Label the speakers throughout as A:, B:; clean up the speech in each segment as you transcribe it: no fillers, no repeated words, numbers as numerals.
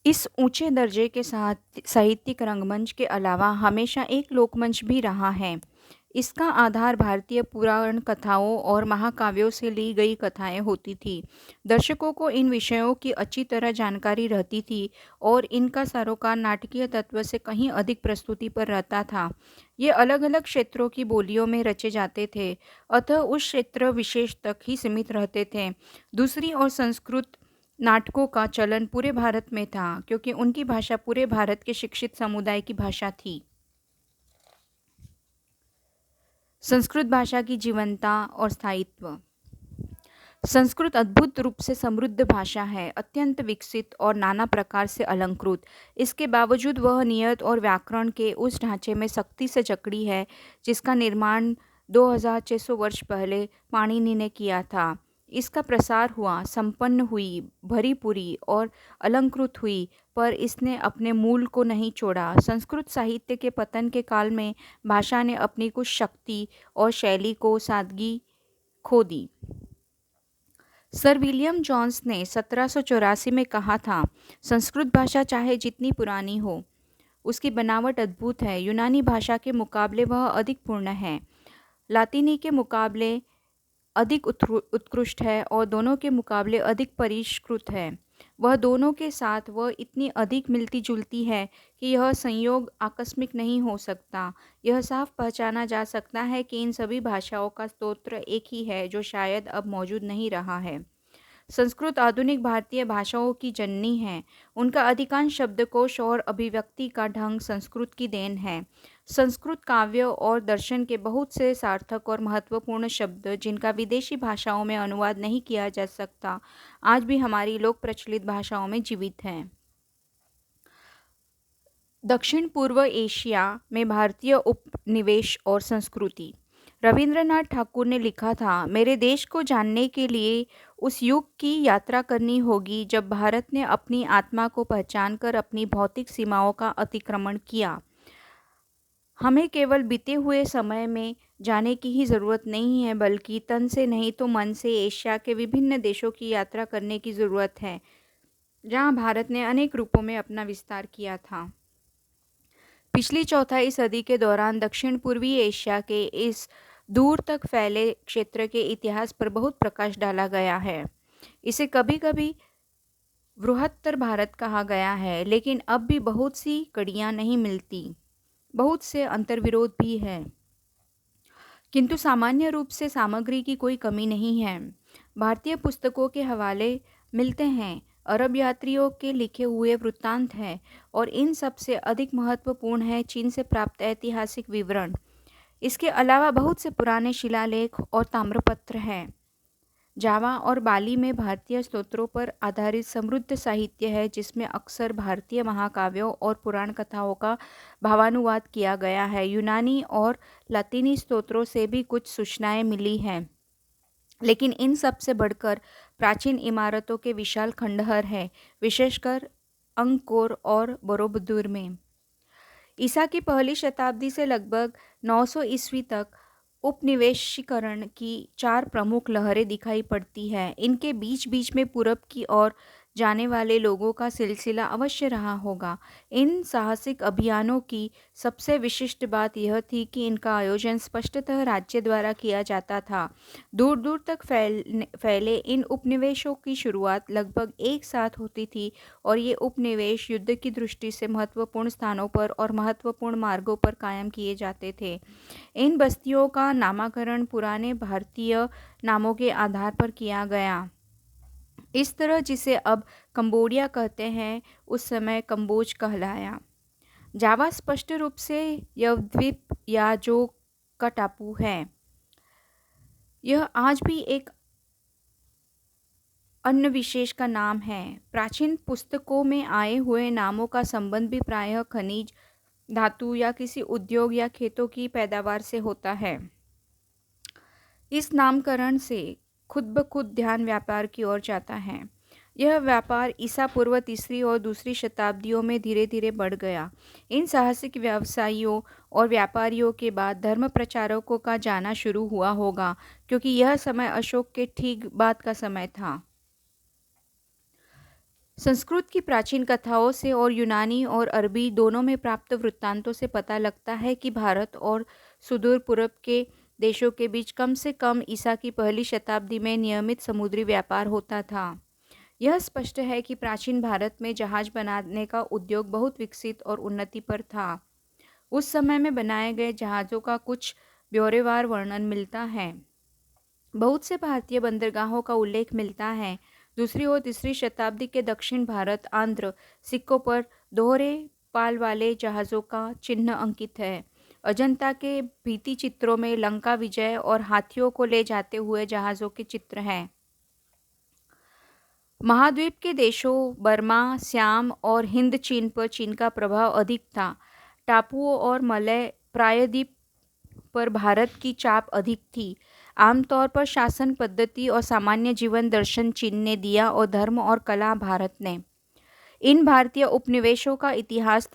A: इस ऊंचे दर्जे के साथ साहित्यिक रंगमंच के अलावा हमेशा एक लोकमंच भी रहा है। इसका आधार भारतीय पुराण कथाओं और महाकाव्यों से ली गई कथाएं होती थी। दर्शकों को इन विषयों की अच्छी तरह जानकारी रहती थी और इनका सरोकार नाटकीय तत्व से कहीं अधिक प्रस्तुति पर रहता था। ये अलग-अलग क्षेत्रों की बोलियों में रचे जाते थे, अतः उस क्षेत्र विशेष तक ही सीमित रहते थे। दूसरी ओर संस्कृत नाटकों का चलन पूरे भारत में था क्योंकि उनकी भाषा पूरे भारत के शिक्षित समुदाय की भाषा थी। संस्कृत भाषा की जीवंतता और स्थायित्व। संस्कृत अद्भुत रूप से समृद्ध भाषा है, अत्यंत विकसित और नाना प्रकार से अलंकृत। इसके बावजूद वह नियत और व्याकरण के उस ढांचे में सख्ती से जकड़ी है जिसका निर्माण 2600 वर्ष पहले पाणिनि ने किया था। इसका प्रसार हुआ, संपन्न हुई, भरी पूरी और अलंकृत हुई, पर इसने अपने मूल को नहीं छोड़ा। संस्कृत साहित्य के पतन के काल में भाषा ने अपनी कुछ शक्ति और शैली को सादगी खो दी। सर विलियम जोन्स ने 1784 में कहा था, संस्कृत भाषा चाहे जितनी पुरानी हो, उसकी बनावट अद्भुत है। यूनानी भाषा के मुकाबले वह अधिक पूर्ण है, लातिनी के मुकाबले अधिक उत्कृष्ट है और दोनों के मुकाबले अधिक परिष्कृत है। वह दोनों के साथ वह इतनी अधिक मिलती जुलती है कि यह संयोग आकस्मिक नहीं हो सकता। यह साफ पहचाना जा सकता है कि इन सभी भाषाओं का स्रोत एक ही है जो शायद अब मौजूद नहीं रहा है। संस्कृत आधुनिक भारतीय भाषाओं की जननी है। उनका अधिकांश शब्दकोश और अभिव्यक्ति का ढंग संस्कृत की देन है। संस्कृत काव्य और दर्शन के बहुत से सार्थक और महत्वपूर्ण शब्द जिनका विदेशी भाषाओं में अनुवाद नहीं किया जा सकता, आज भी हमारी लोक प्रचलित भाषाओं में जीवित हैं। दक्षिण पूर्व एशिया में भारतीय उपनिवेश और संस्कृति। रविंद्रनाथ ठाकुर ने लिखा था, मेरे देश को जानने के लिए उस युग की यात्रा करनी होगी जब भारत ने अपनी आत्मा को पहचानकर अपनी भौतिक सीमाओं का अतिक्रमण किया। हमें केवल बीते हुए समय में जाने की ही ज़रूरत नहीं है, बल्कि तन से नहीं तो मन से एशिया के विभिन्न देशों की यात्रा करने की ज़रूरत है, जहां भारत ने अनेक रूपों में अपना विस्तार किया था। पिछली चौथाई सदी के दौरान दक्षिण पूर्वी एशिया के इस दूर तक फैले क्षेत्र के इतिहास पर बहुत प्रकाश डाला गया है। इसे कभी कभी बृहत्तर भारत कहा गया है, लेकिन अब भी बहुत सी कड़ियां नहीं मिलती, बहुत से अंतर्विरोध भी है, किंतु सामान्य रूप से सामग्री की कोई कमी नहीं है। भारतीय पुस्तकों के हवाले मिलते हैं, अरब यात्रियों के लिखे हुए वृत्तांत हैं और इन सब से अधिक महत्वपूर्ण है चीन से प्राप्त ऐतिहासिक विवरण। इसके अलावा बहुत से पुराने शिलालेख और ताम्रपत्र हैं। जावा और बाली में भारतीय स्तोत्रों पर आधारित समृद्ध साहित्य है जिसमें अक्सर भारतीय महाकाव्यों और पुराण कथाओं का भावानुवाद किया गया है। यूनानी और लातिनी स्तोत्रों से भी कुछ सूचनाएं मिली हैं, लेकिन इन सब से बढ़कर प्राचीन इमारतों के विशाल खंडहर हैं, विशेषकर अंकोर और बोरोबुदुर में। ईसा की पहली शताब्दी से लगभग 900 ईस्वी तक उपनिवेशीकरण की 4 प्रमुख लहरें दिखाई पड़ती हैं। इनके बीच बीच में पूरब की ओर जाने वाले लोगों का सिलसिला अवश्य रहा होगा। इन साहसिक अभियानों की सबसे विशिष्ट बात यह थी कि इनका आयोजन स्पष्टतः राज्य द्वारा किया जाता था। दूर दूर तक फैले इन उपनिवेशों की शुरुआत लगभग एक साथ होती थी और ये उपनिवेश युद्ध की दृष्टि से महत्वपूर्ण स्थानों पर और महत्वपूर्ण मार्गों पर कायम किए जाते थे। इन बस्तियों का नामकरण पुराने भारतीय नामों के आधार पर किया गया। इस तरह जिसे अब कंबोडिया कहते हैं, उस समय कंबोज कहलाया। जावा स्पष्ट रूप से यवद्वीप या जो का टापू है। यह आज भी एक अन्य विशेष का नाम है। प्राचीन पुस्तकों में आए हुए नामों का संबंध भी प्रायः खनिज, धातु या किसी उद्योग या खेतों की पैदावार से होता है। इस नामकरण से खुद ब खुद ध्यान व्यापार की ओर जाता है। यह व्यापार ईसा पूर्व तीसरी और दूसरी शताब्दियों में धीरे धीरे बढ़ गया। इन साहसिक व्यवसायियों और व्यापारियों के बाद धर्म प्रचारकों का जाना शुरू हुआ होगा, क्योंकि यह समय अशोक के ठीक बाद का समय था। संस्कृत की प्राचीन कथाओं से और यूनानी और अरबी दोनों में प्राप्त वृत्तांतों से पता लगता है कि भारत और सुदूर पूर्व के देशों के बीच कम से कम ईसा की पहली शताब्दी में नियमित समुद्री व्यापार होता था। यह स्पष्ट है कि प्राचीन भारत में जहाज बनाने का उद्योग बहुत विकसित और उन्नति पर था। उस समय में बनाए गए जहाज़ों का कुछ ब्यौरेवार वर्णन मिलता है। बहुत से भारतीय बंदरगाहों का उल्लेख मिलता है। दूसरी ओर तीसरी शताब्दी के दक्षिण भारत आंध्र सिक्कों पर दोहरे पाल वाले जहाज़ों का चिन्ह अंकित है। अजंता के भित्ति चित्रों में लंका विजय और हाथियों को ले जाते हुए जहाज़ों के चित्र हैं। महाद्वीप के देशों बर्मा, श्याम और हिंद चीन पर चीन का प्रभाव अधिक था। टापुओं और मलय प्रायद्वीप पर भारत की चाप अधिक थी। आमतौर पर शासन पद्धति और सामान्य जीवन दर्शन चीन ने दिया और धर्म और कला भारत ने। इन भारतीय उपनिवेशों का इतिहास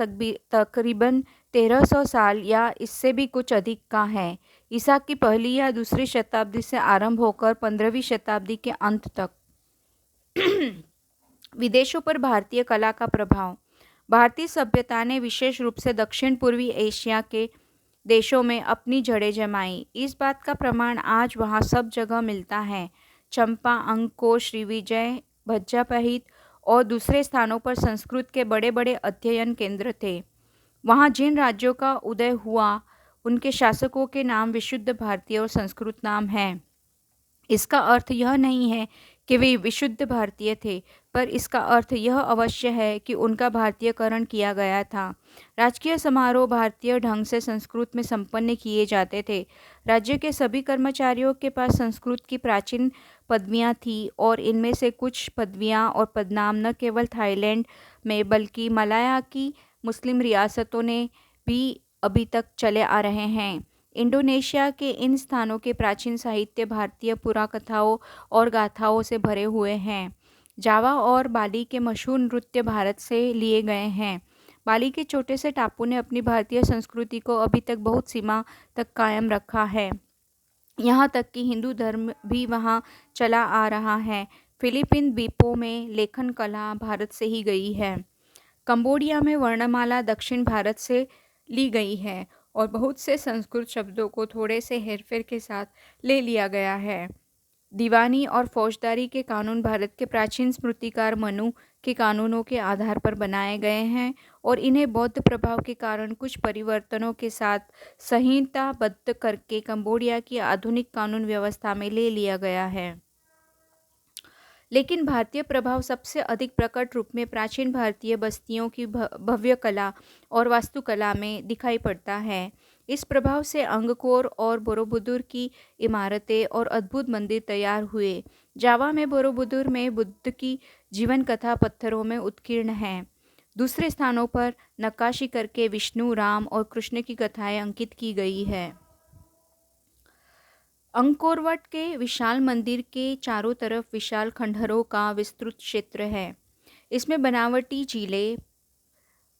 A: तकरीबन 1300 साल या इससे भी कुछ अधिक का है, ईसा की पहली या दूसरी शताब्दी से आरंभ होकर 15वीं शताब्दी के अंत तक। विदेशों पर भारतीय कला का प्रभाव। भारतीय सभ्यता ने विशेष रूप से दक्षिण पूर्वी एशिया के देशों में अपनी जड़ें जमाई। इस बात का प्रमाण आज वहाँ सब जगह मिलता है। चंपा, अंकोर, श्रीविजय, भज्जापहित और दूसरे स्थानों पर संस्कृत के बड़े बड़े अध्ययन केंद्र थे। वहाँ जिन राज्यों का उदय हुआ उनके शासकों के नाम विशुद्ध भारतीय और संस्कृत नाम हैं। इसका अर्थ यह नहीं है कि वे विशुद्ध भारतीय थे, पर इसका अर्थ यह अवश्य है कि उनका भारतीयकरण किया गया था। राजकीय समारोह भारतीय ढंग से संस्कृत में संपन्न किए जाते थे। राज्य के सभी कर्मचारियों के पास संस्कृत की प्राचीन पदवियां थीं और इनमें से कुछ पदवियां और पदनाम न केवल थाईलैंड में बल्कि मलाया की मुस्लिम रियासतों ने भी अभी तक चले आ रहे हैं। इंडोनेशिया के इन स्थानों के प्राचीन साहित्य भारतीय पुराकथाओं और गाथाओं से भरे हुए हैं। जावा और बाली के मशहूर नृत्य भारत से लिए गए हैं। बाली के छोटे से टापू ने अपनी भारतीय संस्कृति को अभी तक बहुत सीमा तक कायम रखा है। यहाँ तक कि हिंदू धर्म भी वहाँ चला आ रहा है। फिलीपीन द्वीपों में लेखन कला भारत से ही गई है। कंबोडिया में वर्णमाला दक्षिण भारत से ली गई है और बहुत से संस्कृत शब्दों को थोड़े से हेरफेर के साथ ले लिया गया है। दीवानी और फौजदारी के कानून भारत के प्राचीन स्मृतिकार मनु के कानूनों के आधार पर बनाए गए हैं और इन्हें बौद्ध प्रभाव के कारण कुछ परिवर्तनों के साथ संहिताबद्ध करके कंबोडिया की आधुनिक कानून व्यवस्था में ले लिया गया है। लेकिन भारतीय प्रभाव सबसे अधिक प्रकट रूप में प्राचीन भारतीय बस्तियों की भव्य कला और वास्तुकला में दिखाई पड़ता है। इस प्रभाव से अंगकोर और बोरोबुदुर की इमारतें और अद्भुत मंदिर तैयार हुए। जावा में बोरोबुदुर में बुद्ध की जीवन कथा पत्थरों में उत्कीर्ण है। दूसरे स्थानों पर नक्काशी करके विष्णु, राम और कृष्ण की कथाएं अंकित की गई है। अंकोरवट के विशाल मंदिर के चारों तरफ विशाल खंडहरों का विस्तृत क्षेत्र है। इसमें बनावटी झीलें,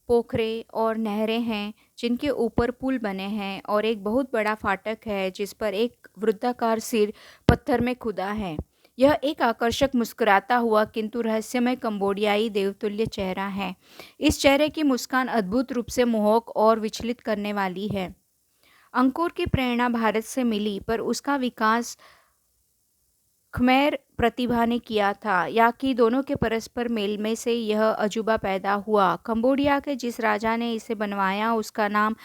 A: पोखरे और नहरें हैं जिनके ऊपर पुल बने हैं और एक बहुत बड़ा फाटक है जिस पर एक वृत्ताकार सिर पत्थर में खुदा है। यह एक आकर्षक मुस्कुराता हुआ किंतु रहस्यमय कंबोडियाई देवतुल्य चेहरा है। इस चेहरे की मुस्कान अद्भुत रूप से मोहक और विचलित करने वाली है। अंकोर की प्रेरणा भारत से मिली, पर उसका विकास ख्मेर प्रतिभा ने किया था या कि दोनों के परस्पर मेल में से यह अजूबा पैदा हुआ। कंबोडिया के जिस राजा ने इसे बनवाया उसका नाम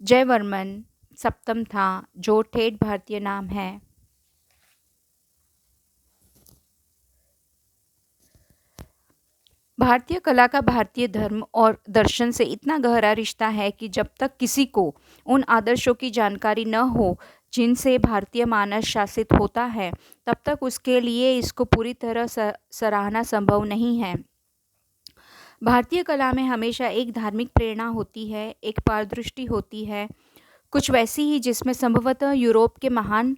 A: जयवर्मन सप्तम था, जो ठेठ भारतीय नाम है। भारतीय कला का भारतीय धर्म और दर्शन से इतना गहरा रिश्ता है कि जब तक किसी को उन आदर्शों की जानकारी न हो जिनसे भारतीय मानस शासित होता है, तब तक उसके लिए इसको पूरी तरह सराहना संभव नहीं है। भारतीय कला में हमेशा एक धार्मिक प्रेरणा होती है, एक पारदृष्टि होती है, कुछ वैसी ही जिसमें संभवतः यूरोप के महान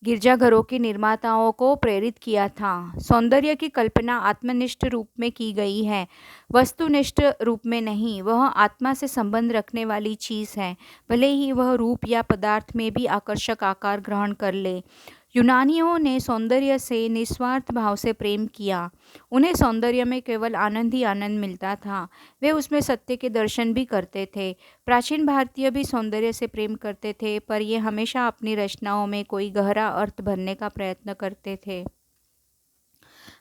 A: गिरजाघरों के निर्माताओं को प्रेरित किया था। सौंदर्य की कल्पना आत्मनिष्ठ रूप में की गई है, वस्तुनिष्ठ रूप में नहीं। वह आत्मा से संबंध रखने वाली चीज़ है, भले ही वह रूप या पदार्थ में भी आकर्षक आकार ग्रहण कर ले। यूनानियों ने सौंदर्य से निस्वार्थ भाव से प्रेम किया। उन्हें सौंदर्य में केवल आनंद ही आनंद मिलता था। वे उसमें सत्य के दर्शन भी करते थे। प्राचीन भारतीय भी सौंदर्य से प्रेम करते थे, पर ये हमेशा अपनी रचनाओं में कोई गहरा अर्थ भरने का प्रयत्न करते थे।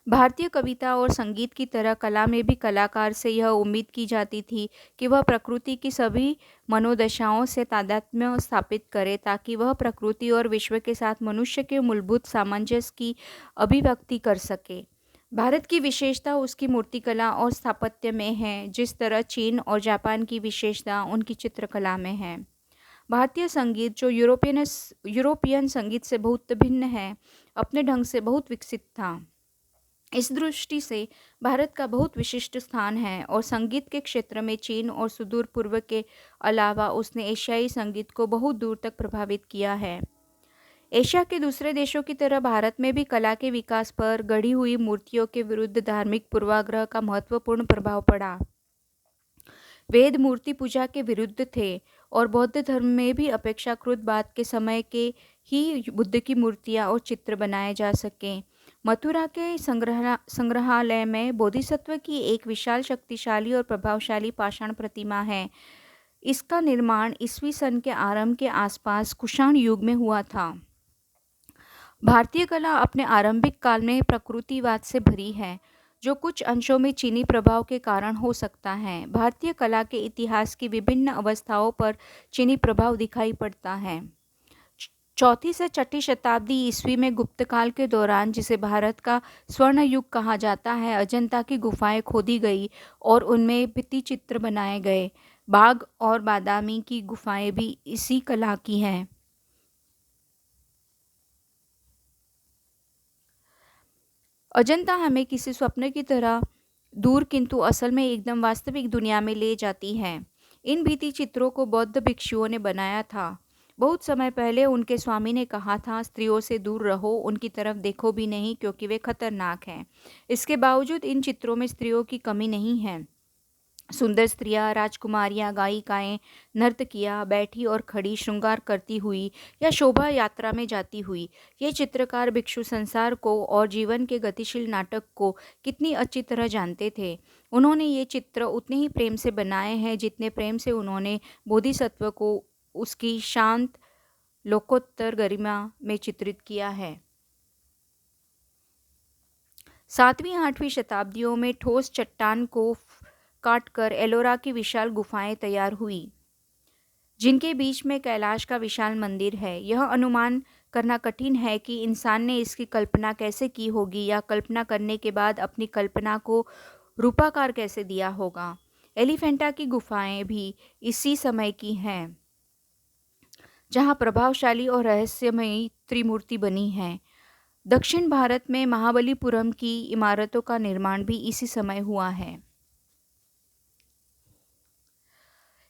A: भारतीय कविता और संगीत की तरह कला में भी कलाकार से यह उम्मीद की जाती थी कि वह प्रकृति की सभी मनोदशाओं से तादात्म्य स्थापित करे, ताकि वह प्रकृति और विश्व के साथ मनुष्य के मूलभूत सामंजस्य की अभिव्यक्ति कर सके। भारत की विशेषता उसकी मूर्तिकला और स्थापत्य में है, जिस तरह चीन और जापान की विशेषता उनकी चित्रकला में है। भारतीय संगीत, जो यूरोपियन संगीत से बहुत भिन्न है, अपने ढंग से बहुत विकसित था। इस दृष्टि से भारत का बहुत विशिष्ट स्थान है और संगीत के क्षेत्र में चीन और सुदूर पूर्व के अलावा उसने एशियाई संगीत को बहुत दूर तक प्रभावित किया है। एशिया के दूसरे देशों की तरह भारत में भी कला के विकास पर गढ़ी हुई मूर्तियों के विरुद्ध धार्मिक पूर्वाग्रह का महत्वपूर्ण प्रभाव पड़ा। वेद मूर्ति पूजा के विरुद्ध थे और बौद्ध धर्म में भी अपेक्षाकृत बाद के समय के ही बुद्ध की मूर्तियां और चित्र बनाए जा सकें। मथुरा के संग्रहालय में बोधिसत्व की एक विशाल, शक्तिशाली और प्रभावशाली पाषाण प्रतिमा है। इसका निर्माण ईस्वी सन के आरंभ के आसपास कुषाण युग में हुआ था। भारतीय कला अपने आरंभिक काल में प्रकृतिवाद से भरी है, जो कुछ अंशों में चीनी प्रभाव के कारण हो सकता है। भारतीय कला के इतिहास की विभिन्न अवस्थाओं पर चीनी प्रभाव दिखाई पड़ता है। चौथी से छठी शताब्दी ईस्वी में गुप्त काल के दौरान, जिसे भारत का स्वर्ण युग कहा जाता है, अजंता की गुफाएं खोदी गई और उनमें भित्ति चित्र बनाए गए। बाघ और बादामी की गुफाएं भी इसी कला की हैं। अजंता हमें किसी स्वप्न की तरह दूर किंतु असल में एकदम वास्तविक दुनिया में ले जाती है। इन भित्ति चित्रों को बौद्ध भिक्षुओं ने बनाया था। बहुत समय पहले उनके स्वामी ने कहा था, स्त्रियों से दूर रहो, उनकी तरफ देखो भी नहीं, क्योंकि वे खतरनाक हैं। इसके बावजूद इन चित्रों में स्त्रियों की कमी नहीं है। सुंदर स्त्रियां, राजकुमारियां, गायिकाएं, नर्तकियां बैठी और खड़ी, श्रृंगार करती हुई या शोभा यात्रा में जाती हुई। ये चित्रकार भिक्षु संसार को और जीवन के गतिशील नाटक को कितनी अच्छी तरह जानते थे। उन्होंने ये चित्र उतने ही प्रेम से बनाए हैं जितने प्रेम से उन्होंने बोधिसत्व को उसकी शांत लोकोत्तर गरिमा में चित्रित किया है। 7वीं-8वीं शताब्दियों में ठोस चट्टान को काटकर एलोरा की विशाल गुफाएं तैयार हुई, जिनके बीच में कैलाश का विशाल मंदिर है। यह अनुमान करना कठिन है कि इंसान ने इसकी कल्पना कैसे की होगी या कल्पना करने के बाद अपनी कल्पना को रूपाकार कैसे दिया होगा। एलिफेंटा की गुफाएं भी इसी समय की हैं, जहां प्रभावशाली और रहस्यमयी त्रिमूर्ति बनी है। दक्षिण भारत में महाबलीपुरम की इमारतों का निर्माण भी इसी समय हुआ है।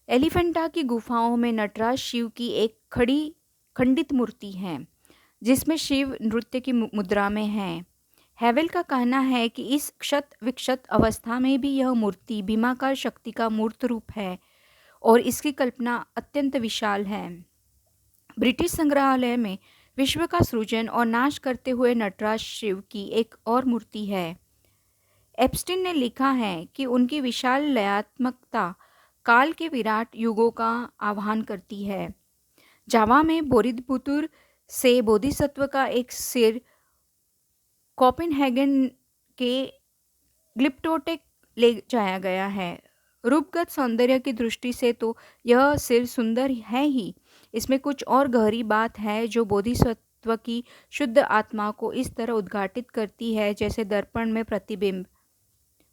A: एलिफेंटा की गुफाओं में नटराज शिव की एक खंडित मूर्ति है, जिसमें शिव नृत्य की मुद्रा में है। हैवेल का कहना है कि इस क्षत विक्षत अवस्था में भी यह मूर्ति भीमाकार शक्ति का मूर्त रूप है और इसकी कल्पना अत्यंत विशाल है। ब्रिटिश संग्रहालय में विश्व का सृजन और नाश करते हुए नटराज शिव की एक और मूर्ति है। एप्स्टीन ने लिखा है कि उनकी विशाल लयात्मकता काल के विराट युगों का आह्वान करती है। जावा में बोरिदपुतुर से बोधिसत्व का एक सिर कोपेनहेगन के ग्लिप्टोटेक ले जाया गया है। रूपगत सौंदर्य की दृष्टि से तो यह सिर सुंदर है ही, इसमें कुछ और गहरी बात है जो बोधिसत्व की शुद्ध आत्मा को इस तरह उद्घाटित करती है जैसे दर्पण में प्रतिबिंब।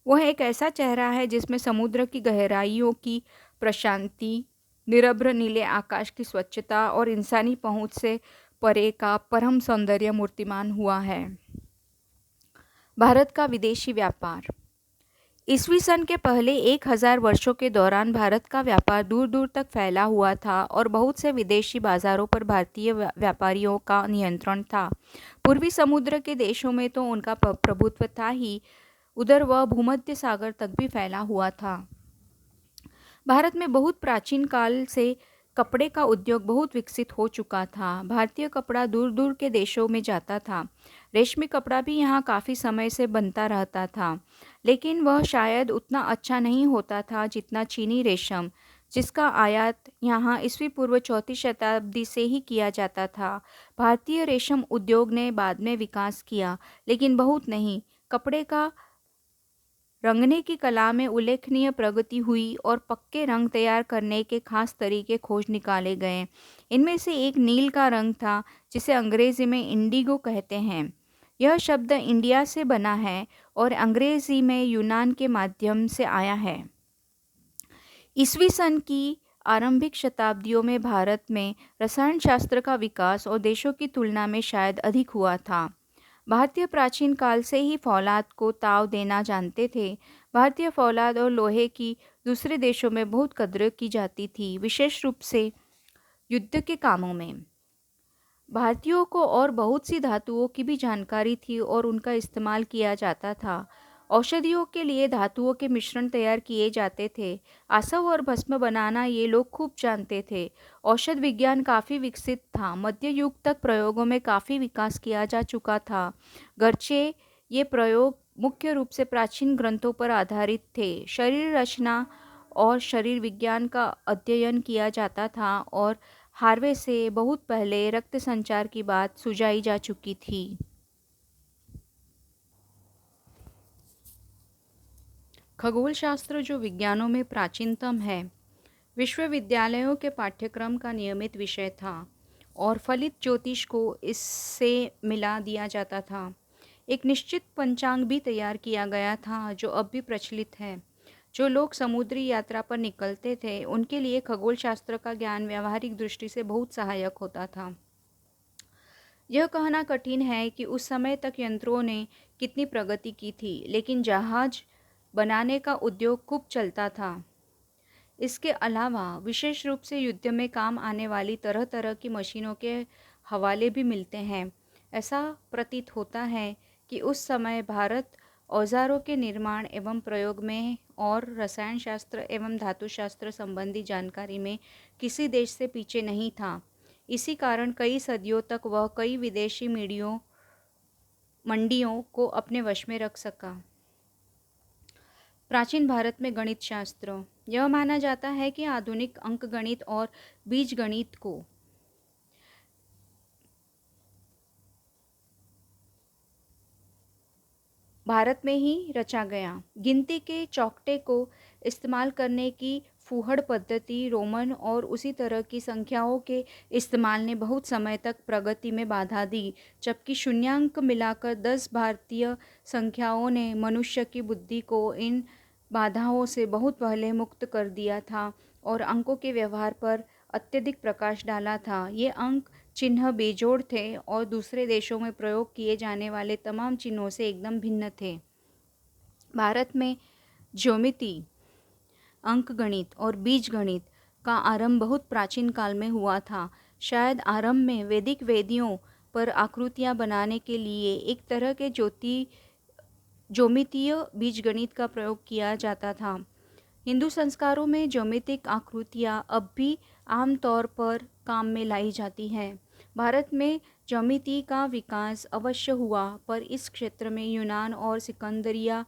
A: वह एक ऐसा चेहरा है जिसमें समुद्र की गहराइयों की प्रशांति, निरभ्र नीले आकाश की स्वच्छता और इंसानी पहुंच से परे का परम सौंदर्य मूर्तिमान हुआ है। भारत का विदेशी व्यापार। ईस्वी सन के पहले 1000 वर्षों के दौरान भारत का व्यापार दूर दूर तक फैला हुआ था और बहुत से विदेशी बाजारों पर भारतीय व्यापारियों का नियंत्रण था। पूर्वी समुद्र के देशों में तो उनका प्रभुत्व था ही, उधर वह भूमध्य सागर तक भी फैला हुआ था। भारत में बहुत प्राचीन काल से कपड़े का उद्योग बहुत विकसित हो चुका था। भारतीय कपड़ा दूर दूर के देशों में जाता था। रेशमी कपड़ा भी यहाँ काफ़ी समय से बनता रहता था, लेकिन वह शायद उतना अच्छा नहीं होता था जितना चीनी रेशम, जिसका आयात यहाँ ईस्वी पूर्व चौथी शताब्दी से ही किया जाता था। भारतीय रेशम उद्योग ने बाद में विकास किया, लेकिन बहुत नहीं। कपड़े का रंगने की कला में उल्लेखनीय प्रगति हुई और पक्के रंग तैयार करने के खास तरीके खोज निकाले गए। इनमें से एक नील का रंग था, जिसे अंग्रेजी में इंडिगो कहते हैं। यह शब्द इंडिया से बना है और अंग्रेजी में यूनान के माध्यम से आया है। ईस्वी सन की आरंभिक शताब्दियों में भारत में रसायन शास्त्र का विकास और देशों की तुलना में शायद अधिक हुआ था। भारतीय प्राचीन काल से ही फौलाद को ताव देना जानते थे। भारतीय फौलाद और लोहे की दूसरे देशों में बहुत कद्र की जाती थी, विशेष रूप से युद्ध के कामों में। भारतीयों को और बहुत सी धातुओं की भी जानकारी थी और उनका इस्तेमाल किया जाता था। औषधियों के लिए धातुओं के मिश्रण तैयार किए जाते थे। आसव और भस्म बनाना ये लोग खूब जानते थे। औषध विज्ञान काफ़ी विकसित था। मध्य युग तक प्रयोगों में काफ़ी विकास किया जा चुका था, गर्चे ये प्रयोग मुख्य रूप से प्राचीन ग्रंथों पर आधारित थे। शरीर रचना और शरीर विज्ञान का अध्ययन किया जाता था और हार्वे से बहुत पहले रक्त संचार की बात सुझाई जा चुकी थी। खगोलशास्त्र, जो विज्ञानों में प्राचीनतम है, विश्वविद्यालयों के पाठ्यक्रम का नियमित विषय था और फलित ज्योतिष को इससे मिला दिया जाता था। एक निश्चित पंचांग भी तैयार किया गया था, जो अब भी प्रचलित है। जो लोग समुद्री यात्रा पर निकलते थे, उनके लिए खगोलशास्त्र का ज्ञान व्यावहारिक दृष्टि से बहुत सहायक होता था। यह कहना कठिन है कि उस समय तक यंत्रों ने कितनी प्रगति की थी, लेकिन जहाज बनाने का उद्योग खूब चलता था। इसके अलावा विशेष रूप से युद्ध में काम आने वाली तरह तरह की मशीनों के हवाले भी मिलते हैं। ऐसा प्रतीत होता है कि उस समय भारत औजारों के निर्माण एवं प्रयोग में और रसायन शास्त्र एवं धातुशास्त्र संबंधी जानकारी में किसी देश से पीछे नहीं था। इसी कारण कई सदियों तक वह कई विदेशी मंडियों को अपने वश में रख सका। प्राचीन भारत में गणित शास्त्र। यह माना जाता है कि आधुनिक अंकगणित और बीजगणित को भारत में ही रचा गया। गिनती के चौकटे को इस्तेमाल करने की फूहड़ पद्धति, रोमन और उसी तरह की संख्याओं के इस्तेमाल ने बहुत समय तक प्रगति में बाधा दी, जबकि शून्यांक मिलाकर 10 भारतीय संख्याओं ने मनुष्य की बुद्धि को इन बाधाओं से बहुत पहले मुक्त कर दिया था और अंकों के व्यवहार पर अत्यधिक प्रकाश डाला था। ये अंक चिन्ह बेजोड़ थे और दूसरे देशों में प्रयोग किए जाने वाले तमाम चिन्हों से एकदम भिन्न थे। भारत में ज्योमिति, अंकगणित और बीजगणित का आरंभ बहुत प्राचीन काल में हुआ था। शायद आरंभ में वैदिक वेदियों पर आकृतियाँ बनाने के लिए एक तरह के ज्योमितीय बीजगणित का प्रयोग किया जाता था। हिंदू संस्कारों में ज्योमेट्रिक आकृतियाँ अब भी आमतौर पर काम में लाई जाती हैं। भारत में ज्योमिति का विकास अवश्य हुआ, पर इस क्षेत्र में यूनान और सिकंदरिया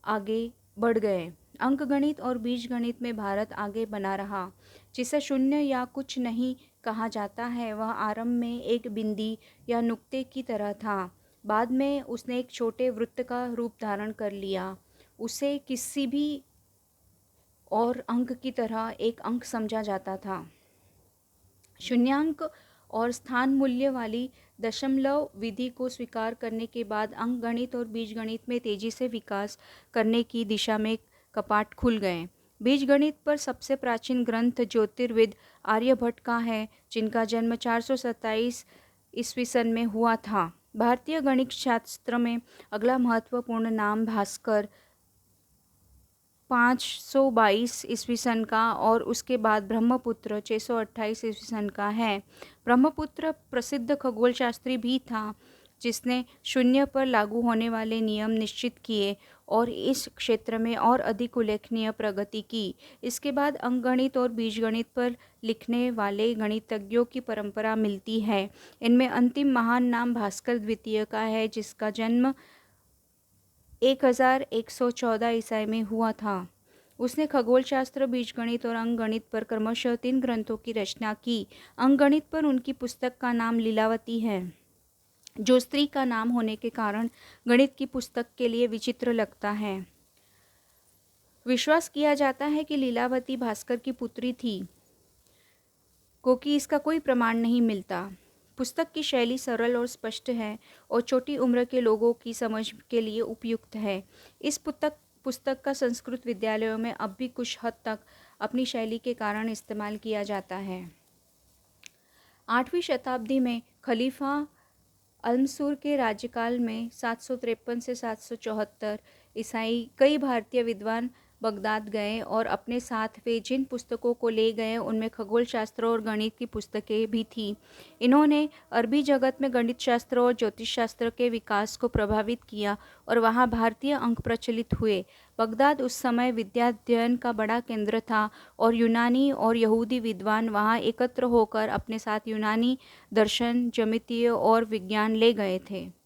A: आगे बढ़ गए। अंकगणित और बीजगणित में भारत आगे बना रहा। जिसे शून्य या कुछ नहीं कहा जाता है, वह आरंभ में एक बिंदी या नुक्ते की तरह था। बाद में उसने एक छोटे वृत्त का रूप धारण कर लिया। उसे किसी भी और अंक की तरह एक अंक समझा जाता था। शून्यांक और स्थान मूल्य वाली दशमलव विधि को स्वीकार करने के बाद अंकगणित और बीजगणित में तेजी से विकास करने की दिशा में कपाट खुल गए। बीजगणित पर सबसे प्राचीन ग्रंथ ज्योतिर्विद आर्यभट्ट का है, जिनका जन्म 427 ईस्वी सन में हुआ था। भारतीय गणित शास्त्र में अगला महत्वपूर्ण नाम भास्कर 522 ईस्वी सन का और उसके बाद ब्रह्मपुत्र 628 ईस्वी सन का है। ब्रह्मपुत्र प्रसिद्ध खगोलशास्त्री भी था, जिसने शून्य पर लागू होने वाले नियम निश्चित किए और इस क्षेत्र में और अधिक उल्लेखनीय प्रगति की। इसके बाद अंकगणित और बीजगणित पर लिखने वाले गणितज्ञों की परंपरा मिलती है। इनमें अंतिम महान नाम भास्कर द्वितीय का है, जिसका जन्म 1114 ईसाई में हुआ था। उसने खगोलशास्त्र, बीजगणित और अंकगणित पर क्रमशः 3 ग्रंथों की रचना की। अंकगणित पर उनकी पुस्तक का नाम लीलावती है, जो स्त्री का नाम होने के कारण गणित की पुस्तक के लिए विचित्र लगता है। विश्वास किया जाता है कि लीलावती भास्कर की पुत्री थी, क्योंकि इसका कोई प्रमाण नहीं मिलता। पुस्तक की शैली सरल और स्पष्ट है और छोटी उम्र के लोगों की समझ के लिए उपयुक्त है। इस पुस्तक का संस्कृत विद्यालयों में अब भी कुछ हद तक अपनी शैली के कारण इस्तेमाल किया जाता है। 8वीं शताब्दी में खलीफा अलमसूर के राज्यकाल में 753 से 774 ईसाई कई भारतीय विद्वान बगदाद गए और अपने साथ वे जिन पुस्तकों को ले गए उनमें खगोलशास्त्र और गणित की पुस्तकें भी थीं। इन्होंने अरबी जगत में गणित शास्त्र और ज्योतिष शास्त्र के विकास को प्रभावित किया और वहाँ भारतीय अंक प्रचलित हुए। बगदाद उस समय विद्याध्ययन का बड़ा केंद्र था और यूनानी और यहूदी विद्वान वहाँ एकत्र होकर अपने साथ यूनानी दर्शन, ज्यामिति और विज्ञान ले गए थे।